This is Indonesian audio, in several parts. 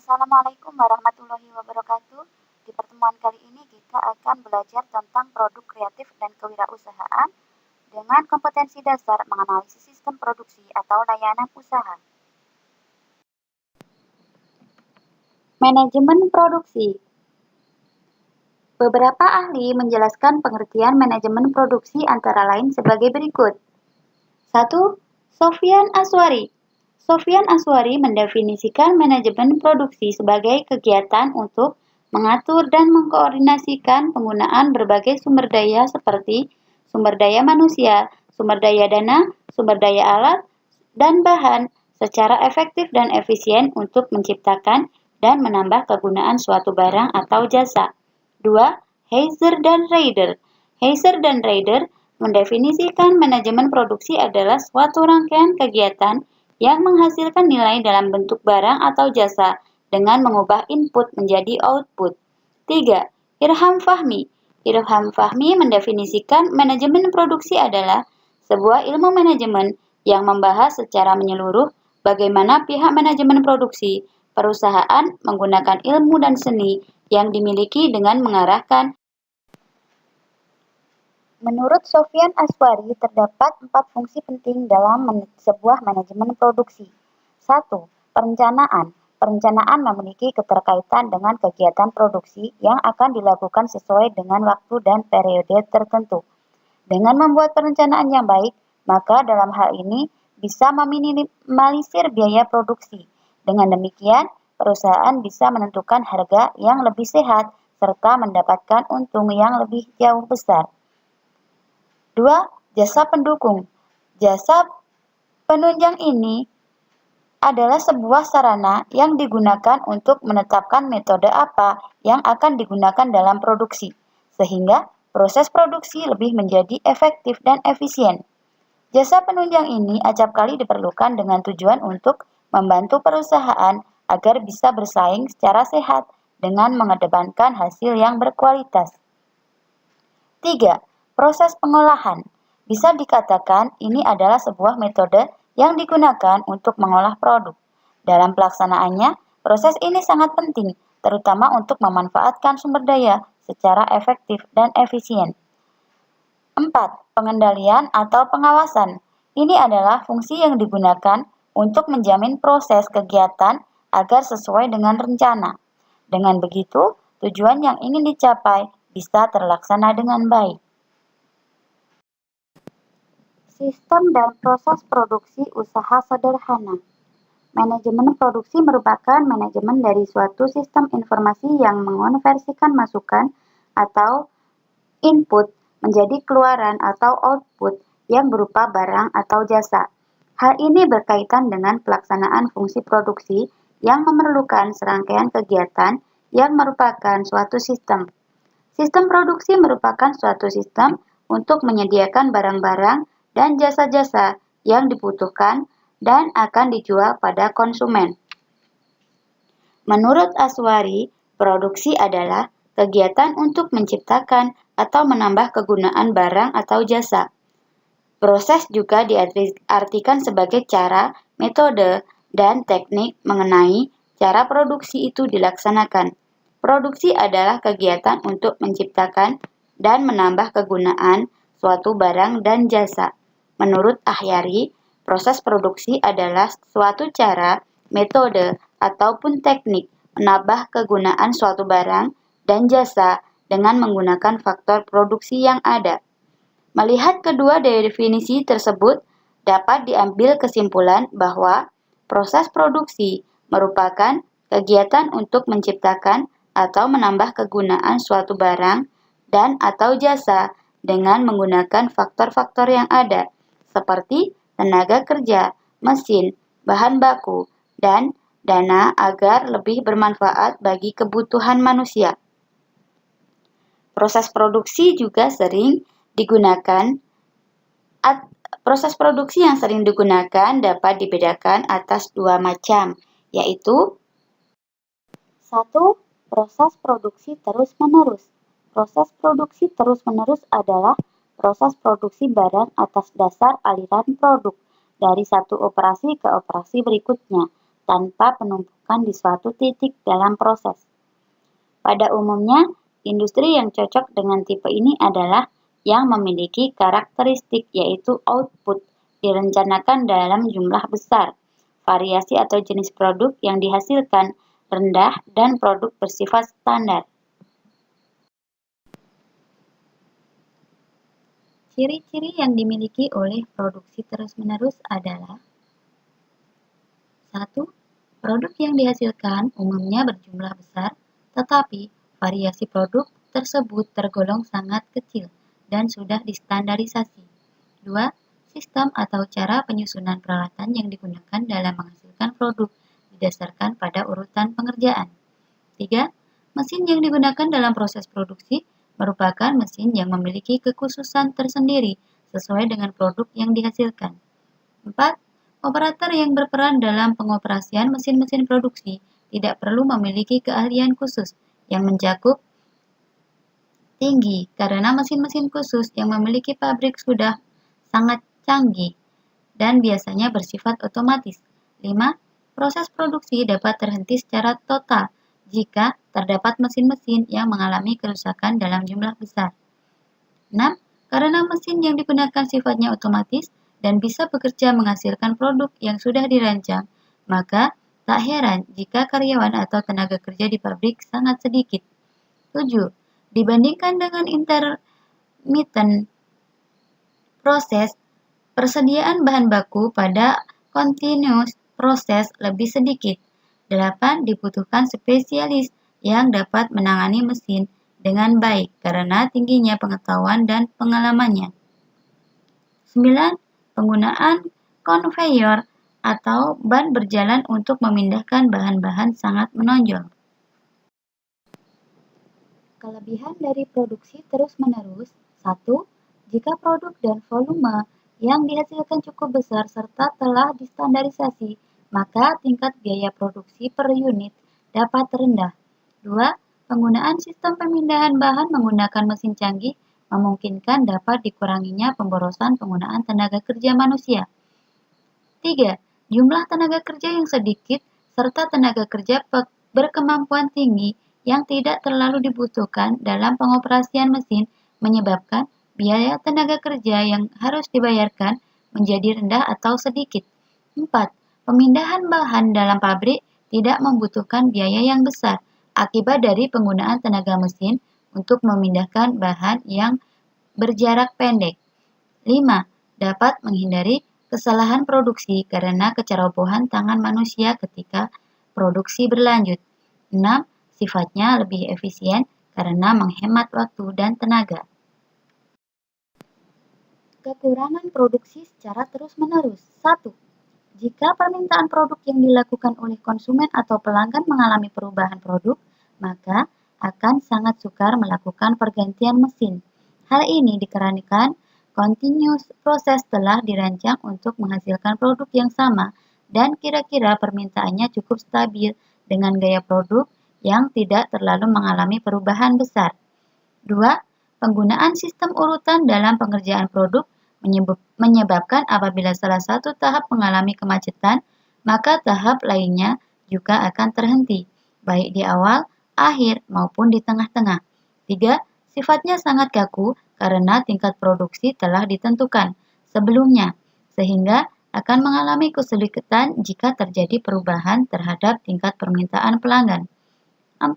Assalamualaikum warahmatullahi wabarakatuh. Di pertemuan kali ini kita akan belajar tentang produk kreatif dan kewirausahaan dengan kompetensi dasar menganalisis sistem produksi atau layanan usaha. Manajemen produksi. Beberapa ahli menjelaskan pengertian manajemen produksi antara lain sebagai berikut. 1. Sofyan Aswari. Sofyan Aswari mendefinisikan manajemen produksi sebagai kegiatan untuk mengatur dan mengkoordinasikan penggunaan berbagai sumber daya seperti sumber daya manusia, sumber daya dana, sumber daya alat, dan bahan secara efektif dan efisien untuk menciptakan dan menambah kegunaan suatu barang atau jasa. 2. Heiser dan Rieder. Heiser dan Rieder mendefinisikan manajemen produksi adalah suatu rangkaian kegiatan yang menghasilkan nilai dalam bentuk barang atau jasa dengan mengubah input menjadi output. 3. Irham Fahmi. Irham Fahmi mendefinisikan manajemen produksi adalah sebuah ilmu manajemen yang membahas secara menyeluruh bagaimana pihak manajemen produksi perusahaan menggunakan ilmu dan seni yang dimiliki dengan mengarahkan. Menurut Sofyan Aswari, terdapat 4 fungsi penting dalam sebuah manajemen produksi. 1. Perencanaan. Perencanaan memiliki keterkaitan dengan kegiatan produksi yang akan dilakukan sesuai dengan waktu dan periode tertentu. Dengan membuat perencanaan yang baik, maka dalam hal ini bisa meminimalisir biaya produksi. Dengan demikian, perusahaan bisa menentukan harga yang lebih sehat serta mendapatkan untung yang lebih jauh besar. 2. Jasa pendukung. Jasa penunjang ini adalah sebuah sarana yang digunakan untuk menetapkan metode apa yang akan digunakan dalam produksi, sehingga proses produksi lebih menjadi efektif dan efisien. Jasa penunjang ini acap kali diperlukan dengan tujuan untuk membantu perusahaan agar bisa bersaing secara sehat dengan mengedepankan hasil yang berkualitas. 3. Proses pengolahan. Bisa dikatakan ini adalah sebuah metode yang digunakan untuk mengolah produk. Dalam pelaksanaannya, proses ini sangat penting, terutama untuk memanfaatkan sumber daya secara efektif dan efisien. 4. Pengendalian atau pengawasan. Ini adalah fungsi yang digunakan untuk menjamin proses kegiatan agar sesuai dengan rencana. Dengan begitu, tujuan yang ingin dicapai bisa terlaksana dengan baik. Sistem dan proses produksi usaha sederhana. Manajemen produksi merupakan manajemen dari suatu sistem informasi yang mengonversikan masukan atau input menjadi keluaran atau output yang berupa barang atau jasa. Hal ini berkaitan dengan pelaksanaan fungsi produksi yang memerlukan serangkaian kegiatan yang merupakan suatu sistem. Sistem produksi merupakan suatu sistem untuk menyediakan barang-barang dan jasa-jasa yang dibutuhkan dan akan dijual pada konsumen. Menurut Aswari, produksi adalah kegiatan untuk menciptakan atau menambah kegunaan barang atau jasa. Proses juga diartikan sebagai cara, metode, dan teknik mengenai cara produksi itu dilaksanakan. Produksi adalah kegiatan untuk menciptakan dan menambah kegunaan suatu barang dan jasa. Menurut Ahyari, proses produksi adalah suatu cara, metode, ataupun teknik menambah kegunaan suatu barang dan jasa dengan menggunakan faktor produksi yang ada. Melihat kedua definisi tersebut, dapat diambil kesimpulan bahwa proses produksi merupakan kegiatan untuk menciptakan atau menambah kegunaan suatu barang dan atau jasa dengan menggunakan faktor-faktor yang ada, seperti tenaga kerja, mesin, bahan baku, dan dana agar lebih bermanfaat bagi kebutuhan manusia. Proses produksi juga sering digunakan. Proses produksi yang sering digunakan dapat dibedakan atas 2 macam, yaitu 1. Proses produksi terus-menerus. Proses produksi terus-menerus adalah proses produksi barang atas dasar aliran produk dari satu operasi ke operasi berikutnya tanpa penumpukan di suatu titik dalam proses. Pada umumnya, industri yang cocok dengan tipe ini adalah yang memiliki karakteristik yaitu output direncanakan dalam jumlah besar, variasi atau jenis produk yang dihasilkan rendah, dan produk bersifat standar. Ciri-ciri yang dimiliki oleh produksi terus-menerus adalah 1. Produk yang dihasilkan umumnya berjumlah besar, tetapi variasi produk tersebut tergolong sangat kecil dan sudah distandarisasi. 2. Sistem atau cara penyusunan peralatan yang digunakan dalam menghasilkan produk didasarkan pada urutan pengerjaan. 3. Mesin yang digunakan dalam proses produksi merupakan mesin yang memiliki kekhususan tersendiri sesuai dengan produk yang dihasilkan. 4. Operator yang berperan dalam pengoperasian mesin-mesin produksi tidak perlu memiliki keahlian khusus yang mencakup tinggi karena mesin-mesin khusus yang memiliki pabrik sudah sangat canggih dan biasanya bersifat otomatis. 5. Proses produksi dapat terhenti secara total jika terdapat mesin-mesin yang mengalami kerusakan dalam jumlah besar. 6. Karena mesin yang digunakan sifatnya otomatis dan bisa bekerja menghasilkan produk yang sudah dirancang, maka tak heran jika karyawan atau tenaga kerja di pabrik sangat sedikit. 7. Dibandingkan dengan intermittent proses, persediaan bahan baku pada continuous proses lebih sedikit. 8. Dibutuhkan spesialis yang dapat menangani mesin dengan baik karena tingginya pengetahuan dan pengalamannya. 9. Penggunaan konveyor atau ban berjalan untuk memindahkan bahan-bahan sangat menonjol. Kelebihan dari produksi terus-menerus. 1. Jika produk dan volume yang dihasilkan cukup besar serta telah distandarisasi, maka tingkat biaya produksi per unit dapat rendah. 2. Penggunaan sistem pemindahan bahan menggunakan mesin canggih memungkinkan dapat dikuranginya pemborosan penggunaan tenaga kerja manusia. 3. Jumlah tenaga kerja yang sedikit serta tenaga kerja berkemampuan tinggi yang tidak terlalu dibutuhkan dalam pengoperasian mesin menyebabkan biaya tenaga kerja yang harus dibayarkan menjadi rendah atau sedikit. 4. Pemindahan bahan dalam pabrik tidak membutuhkan biaya yang besar akibat dari penggunaan tenaga mesin untuk memindahkan bahan yang berjarak pendek. 5. Dapat menghindari kesalahan produksi karena kecerobohan tangan manusia ketika produksi berlanjut. 6. Sifatnya lebih efisien karena menghemat waktu dan tenaga. Kekurangan produksi secara terus-menerus. 1. Jika permintaan produk yang dilakukan oleh konsumen atau pelanggan mengalami perubahan produk, maka akan sangat sukar melakukan pergantian mesin. Hal ini dikarenakan continuous proses telah dirancang untuk menghasilkan produk yang sama dan kira-kira permintaannya cukup stabil dengan gaya produk yang tidak terlalu mengalami perubahan besar. 2. Penggunaan sistem urutan dalam pengerjaan produk menyebabkan apabila salah satu tahap mengalami kemacetan, maka tahap lainnya juga akan terhenti, baik di awal, akhir, maupun di tengah-tengah. 3. Sifatnya sangat kaku karena tingkat produksi telah ditentukan sebelumnya, sehingga akan mengalami kesulitan jika terjadi perubahan terhadap tingkat permintaan pelanggan. 4.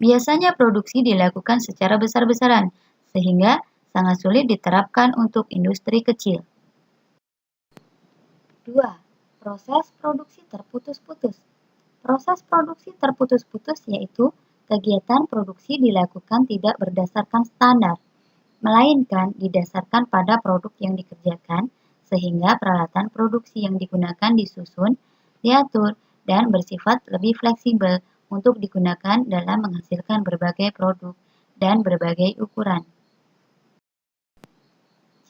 Biasanya produksi dilakukan secara besar-besaran, sehingga sangat sulit diterapkan untuk industri kecil. 2. Proses produksi terputus-putus. Proses produksi terputus-putus yaitu kegiatan produksi dilakukan tidak berdasarkan standar, melainkan didasarkan pada produk yang dikerjakan, sehingga peralatan produksi yang digunakan disusun, diatur, dan bersifat lebih fleksibel untuk digunakan dalam menghasilkan berbagai produk dan berbagai ukuran.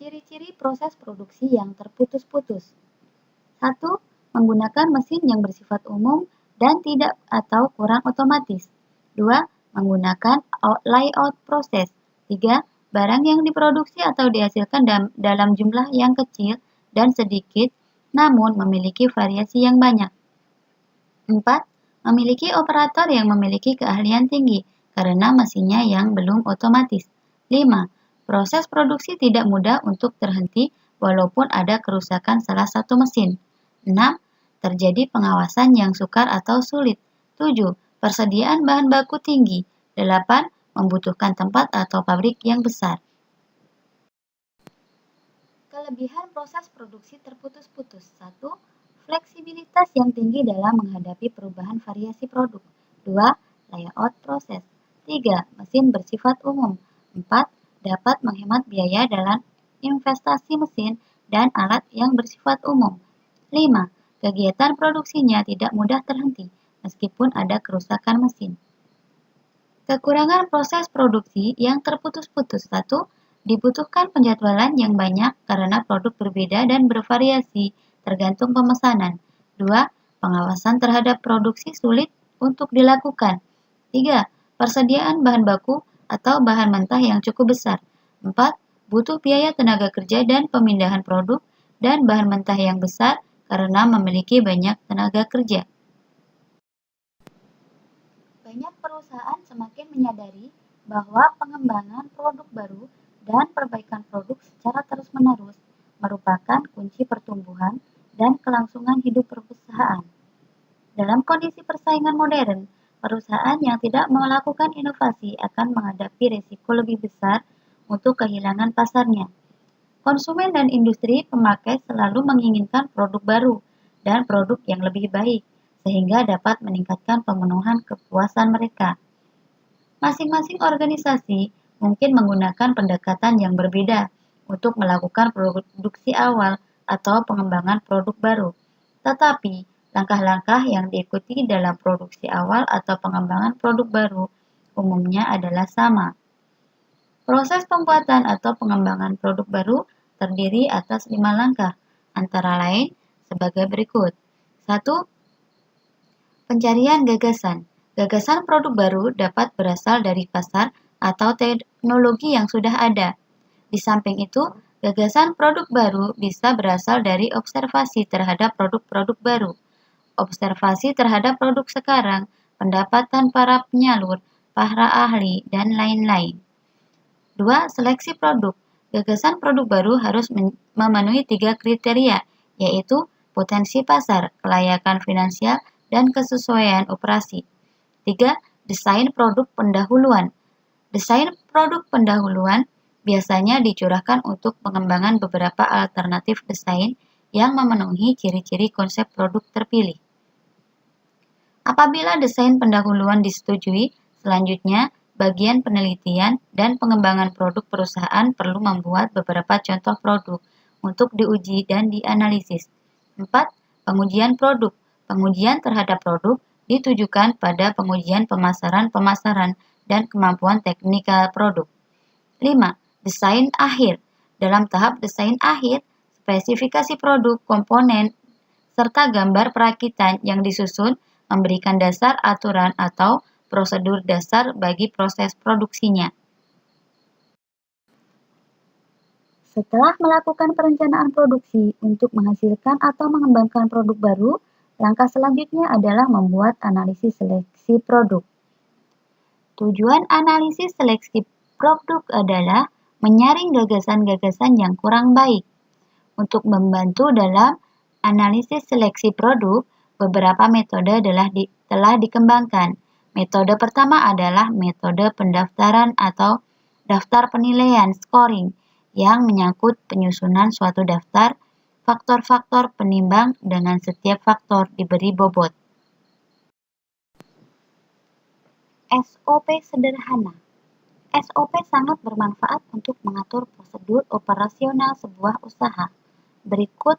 Ciri-ciri proses produksi yang terputus-putus. 1. Menggunakan mesin yang bersifat umum dan tidak atau kurang otomatis. 2. Menggunakan layout proses. 3. Barang yang diproduksi atau dihasilkan dalam jumlah yang kecil dan sedikit, namun memiliki variasi yang banyak. 4. Memiliki operator yang memiliki keahlian tinggi karena mesinnya yang belum otomatis. 5. Proses produksi tidak mudah untuk terhenti walaupun ada kerusakan salah satu mesin. 6. Terjadi pengawasan yang sukar atau sulit. 7. Persediaan bahan baku tinggi. 8. Membutuhkan tempat atau pabrik yang besar. Kelebihan proses produksi terputus-putus. 1. Fleksibilitas yang tinggi dalam menghadapi perubahan variasi produk. 2. Layout proses. 3. Mesin bersifat umum. 4. Dapat menghemat biaya dalam investasi mesin dan alat yang bersifat umum. 5. Kegiatan produksinya tidak mudah terhenti meskipun ada kerusakan mesin. Kekurangan proses produksi yang terputus-putus. 1. Dibutuhkan penjadwalan yang banyak karena produk berbeda dan bervariasi tergantung pemesanan. 2. Pengawasan terhadap produksi sulit untuk dilakukan. 3. Persediaan bahan baku atau bahan mentah yang cukup besar. 4. Butuh biaya tenaga kerja dan pemindahan produk dan bahan mentah yang besar karena memiliki banyak tenaga kerja. Banyak perusahaan semakin menyadari bahwa pengembangan produk baru dan perbaikan produk secara terus-menerus merupakan kunci pertumbuhan dan kelangsungan hidup perusahaan. Dalam kondisi persaingan modern, perusahaan yang tidak melakukan inovasi akan menghadapi risiko lebih besar untuk kehilangan pasarnya. Konsumen dan industri pemakai selalu menginginkan produk baru dan produk yang lebih baik, sehingga dapat meningkatkan pemenuhan kepuasan mereka. Masing-masing organisasi mungkin menggunakan pendekatan yang berbeda untuk melakukan produksi awal atau pengembangan produk baru. Tetapi, langkah-langkah yang diikuti dalam produksi awal atau pengembangan produk baru umumnya adalah sama. Proses pembuatan atau pengembangan produk baru terdiri atas 5 langkah, antara lain sebagai berikut. 1. Pencarian gagasan. Gagasan produk baru dapat berasal dari pasar atau teknologi yang sudah ada. Di samping itu, gagasan produk baru bisa berasal dari observasi terhadap produk-produk baru, observasi terhadap produk sekarang, pendapatan para penyalur, para ahli, dan lain-lain. 2. Seleksi produk. Gagasan produk baru harus memenuhi 3 kriteria, yaitu potensi pasar, kelayakan finansial, dan kesesuaian operasi. 3. Desain produk pendahuluan. Desain produk pendahuluan biasanya dicurahkan untuk pengembangan beberapa alternatif desain yang memenuhi ciri-ciri konsep produk terpilih. Apabila desain pendahuluan disetujui, selanjutnya bagian penelitian dan pengembangan produk perusahaan perlu membuat beberapa contoh produk untuk diuji dan dianalisis. 4. Pengujian produk. Pengujian terhadap produk ditujukan pada pengujian pemasaran dan kemampuan teknikal produk. 5. Desain akhir. Dalam tahap desain akhir, spesifikasi produk, komponen, serta gambar perakitan yang disusun memberikan dasar aturan atau prosedur dasar bagi proses produksinya. Setelah melakukan perencanaan produksi untuk menghasilkan atau mengembangkan produk baru, langkah selanjutnya adalah membuat analisis seleksi produk. Tujuan analisis seleksi produk adalah menyaring gagasan-gagasan yang kurang baik. Untuk membantu dalam analisis seleksi produk, beberapa metode telah dikembangkan. Metode pertama adalah metode pendaftaran atau daftar penilaian scoring yang menyangkut penyusunan suatu daftar faktor-faktor penimbang dengan setiap faktor diberi bobot. SOP sederhana. SOP sangat bermanfaat untuk mengatur prosedur operasional sebuah usaha. Berikut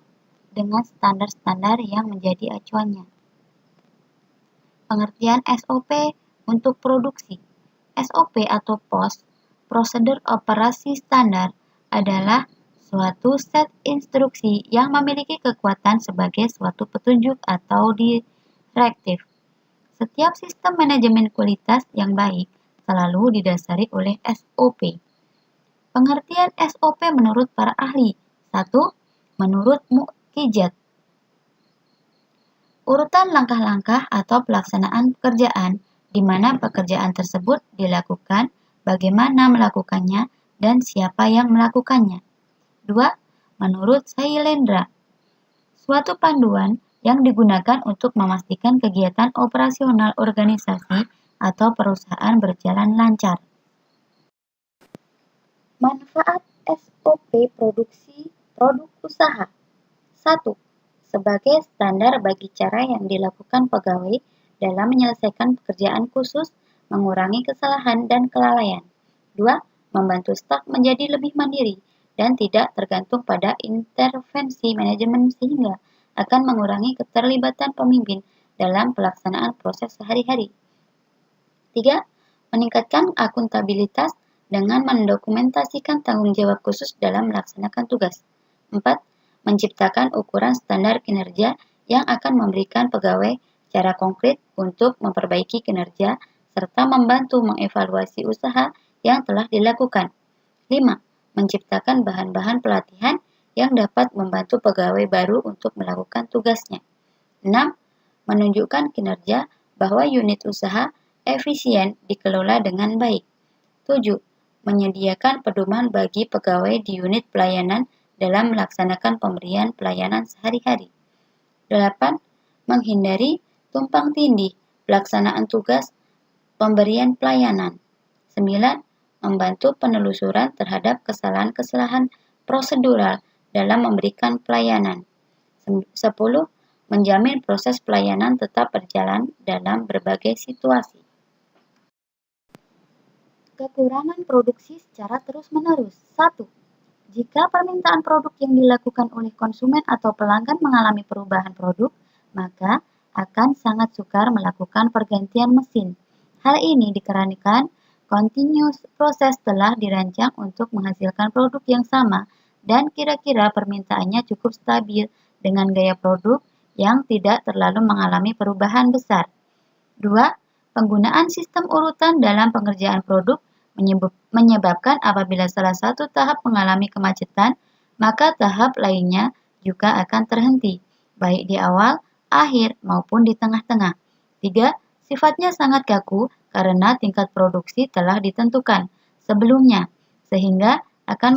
dengan standar-standar yang menjadi acuannya. Pengertian SOP untuk produksi. SOP atau POS, prosedur operasi standar, adalah suatu set instruksi yang memiliki kekuatan sebagai suatu petunjuk atau direktif. Setiap sistem manajemen kualitas yang baik selalu didasari oleh SOP. Pengertian SOP menurut para ahli. 1. Menurut Mukijat. Urutan langkah-langkah atau pelaksanaan pekerjaan, di mana pekerjaan tersebut dilakukan, bagaimana melakukannya, dan siapa yang melakukannya. 2. Menurut Sailendra, suatu panduan yang digunakan untuk memastikan kegiatan operasional organisasi atau perusahaan berjalan lancar. Manfaat SOP produksi produk usaha. 1. Sebagai standar bagi cara yang dilakukan pegawai dalam menyelesaikan pekerjaan khusus, mengurangi kesalahan dan kelalaian. 2. Membantu staf menjadi lebih mandiri dan tidak tergantung pada intervensi manajemen sehingga akan mengurangi keterlibatan pemimpin dalam pelaksanaan proses sehari-hari. 3. Meningkatkan akuntabilitas dengan mendokumentasikan tanggung jawab khusus dalam melaksanakan tugas. 4. Menciptakan ukuran standar kinerja yang akan memberikan pegawai cara konkret untuk memperbaiki kinerja serta membantu mengevaluasi usaha yang telah dilakukan. 5. Menciptakan bahan-bahan pelatihan yang dapat membantu pegawai baru untuk melakukan tugasnya. 6. Menunjukkan kinerja bahwa unit usaha efisien dikelola dengan baik. 7. Menyediakan pedoman bagi pegawai di unit pelayanan dalam melaksanakan pemberian pelayanan sehari-hari. 8. Menghindari tumpang tindih pelaksanaan tugas pemberian pelayanan. 9. Membantu penelusuran terhadap kesalahan-kesalahan prosedural dalam memberikan pelayanan. 10. Menjamin proses pelayanan tetap berjalan dalam berbagai situasi. Kekurangan produksi secara terus-menerus. 1. Jika permintaan produk yang dilakukan oleh konsumen atau pelanggan mengalami perubahan produk, maka akan sangat sukar melakukan pergantian mesin. Hal ini dikarenakan continuous proses telah dirancang untuk menghasilkan produk yang sama dan kira-kira permintaannya cukup stabil dengan gaya produk yang tidak terlalu mengalami perubahan besar. 2. Penggunaan sistem urutan dalam pengerjaan produk menyebabkan apabila salah satu tahap mengalami kemacetan, maka tahap lainnya juga akan terhenti, baik di awal, akhir, maupun di tengah-tengah. 3. Sifatnya sangat kaku karena tingkat produksi telah ditentukan sebelumnya, sehingga akan